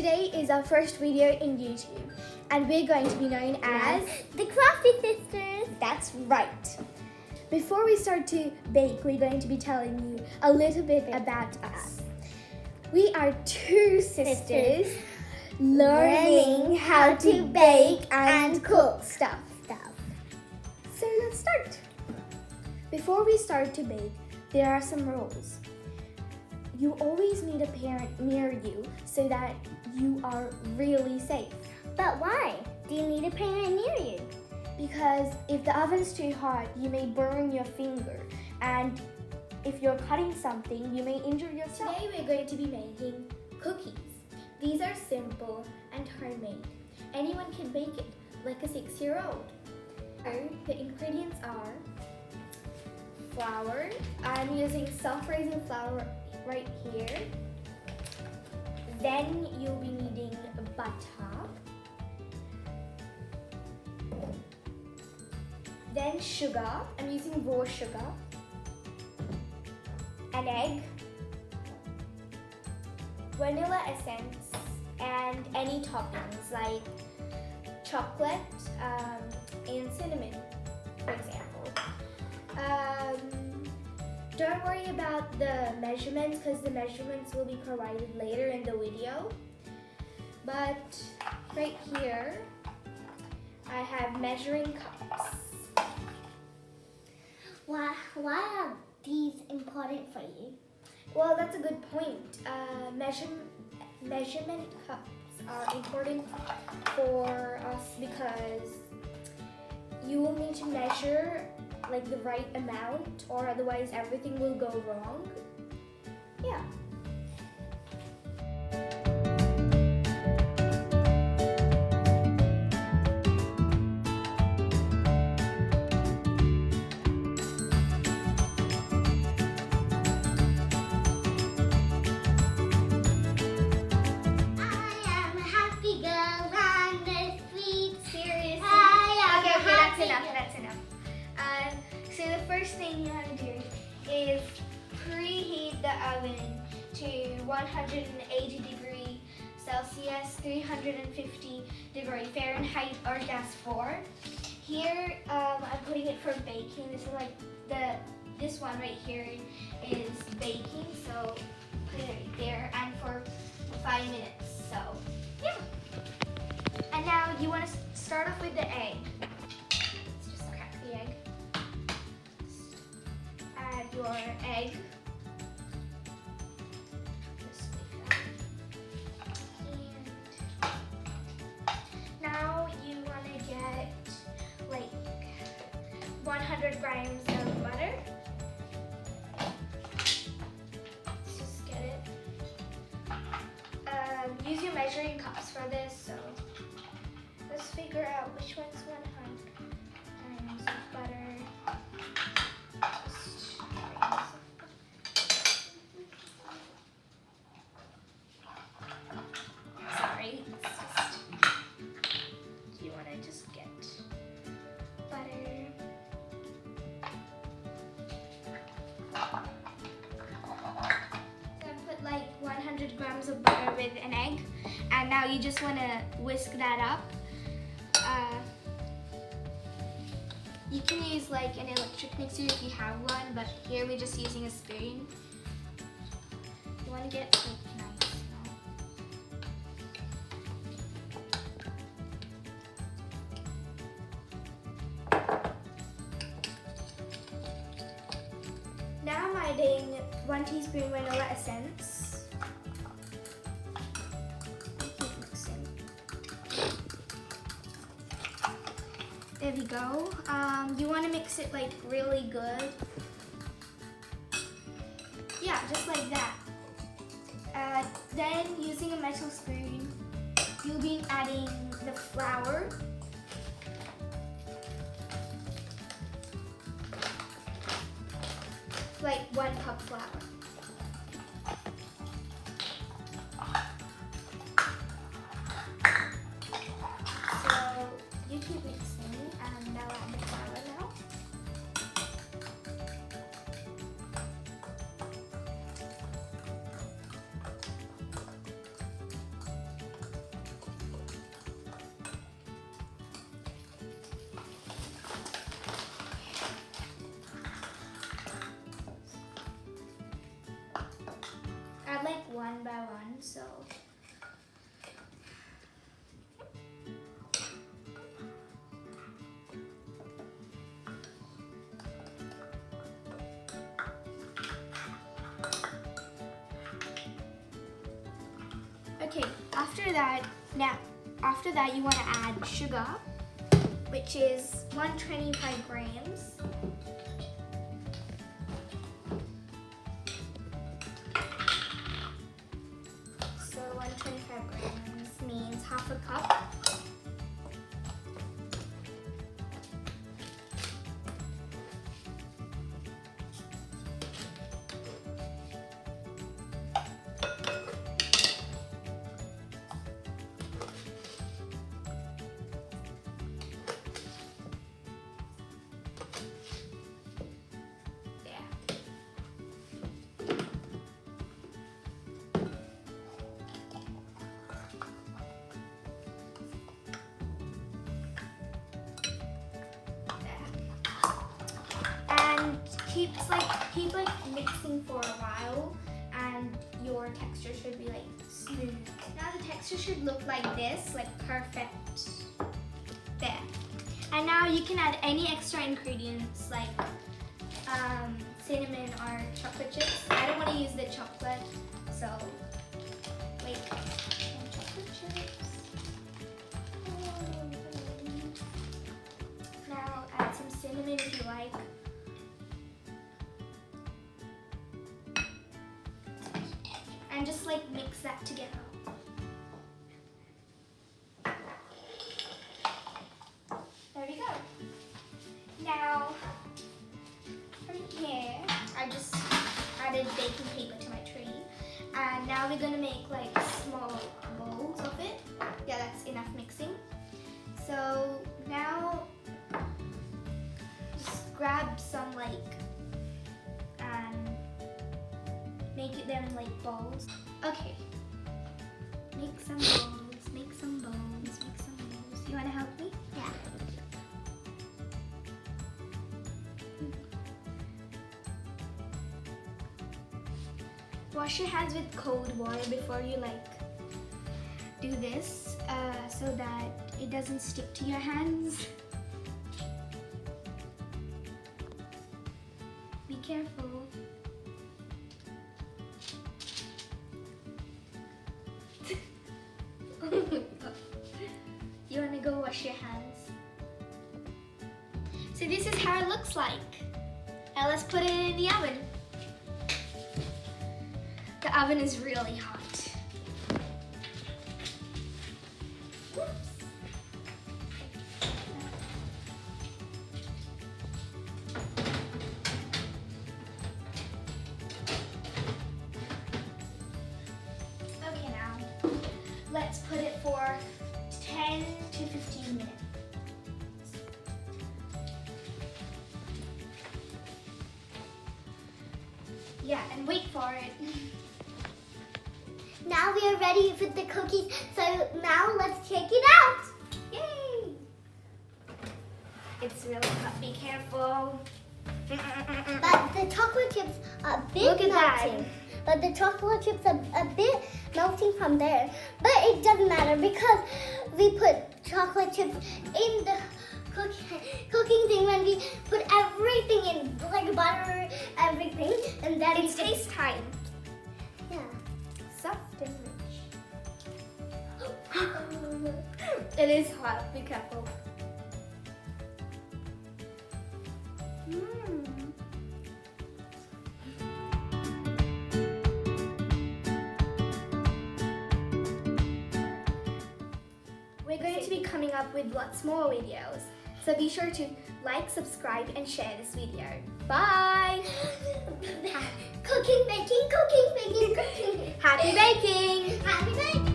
Today is our first video in YouTube, and we're going to be known as the Crafty Sisters. That's right. Before we start to bake, we're going to be telling you a little bit about us. We are two sisters learning how to bake and cook stuff. So let's start. Before we start to bake, there are some rules. You always need a parent near you so that you are really safe. But why do you need a parent near you? Because if the oven's too hot, you may burn your finger, and if you're cutting something, you may injure yourself. Today we're going to be making cookies. These are simple and homemade. Anyone can bake it, like a 6-year-old. So the ingredients are flour. I'm using self-raising flour right here. Then you'll be needing butter. Then sugar. I'm using raw sugar. An egg. Vanilla essence and any toppings like chocolate and cinnamon, for example. Don't worry about the measurements because the measurements will be provided later in the video. But right here, I have measuring cups. Why are these important for you? Well, that's a good point. Measurement cups are important for us because you will need to measure like the right amount, or otherwise everything will go wrong. Yeah. That's enough. So the first thing you want to do is preheat the oven to 180 degrees Celsius, 350 degrees Fahrenheit, or gas 4. Here I'm putting it for baking. This is like this one right here is baking, so put it right there, and for 5 minutes. So yeah. And now you want to start off with the egg. Add your egg. Just like that. And now you want to get like 100 grams of butter. Let's just get it. Use your measuring cups for this. So let's figure out which one's 100 grams of butter. Like 100 grams of butter with an egg, and now you just want to whisk that up. You can use like an electric mixer if you have one, but here we're just using a spoon. You want to get like nice. Now I'm adding 1 teaspoon vanilla essence. Keep mixing. There we go. You want to mix it like really good. Yeah, just like that. Then using a metal spoon, you'll be adding the flour. Like 1 cup flour. So you keep mixing, and I'll add the flour now. by one, so. Okay, after that you want to add sugar, which is 125 grams. So 125 grams means half a cup. Keep mixing for a while, and your texture should be like smooth. Now the texture should look like this, like perfect. There. And now you can add any extra ingredients like cinnamon or chocolate chips. I don't want to use the chocolate, so wait. Chocolate chips. Now add some cinnamon if you like. And just like mix that together. There we go. Now, from here, I just added baking paper to my tree. And now we're gonna make like small bowls of it. Yeah, that's enough mixing. So now, just grab some and make them like balls. Okay. Make some balls, make some balls, make some balls. You wanna help me? Yeah. Wash your hands with cold water before you do this, so that it doesn't stick to your hands. Be careful. You want to go wash your hands? So this is how it looks like. Now let's put it in the oven. The oven is really hot. Whoops. Okay, now let's put it for 10 to 15 minutes. Yeah, and wait for it. Now we are ready with the cookies, so now let's take it out. Yay! It's really hot, be careful. But the chocolate chips are a bit Look at melting. that. But the chocolate chips are a bit melting from there. But it doesn't matter because we put chocolate chips in the cooking thing when we put everything in, like butter, everything, and then It's taste time. Yeah. Soft and rich. It is hot, be careful. We're going to be coming up with lots more videos, so be sure to like, subscribe, and share this video. Bye! Cooking, baking, cooking, baking, cooking. Happy baking! Happy baking!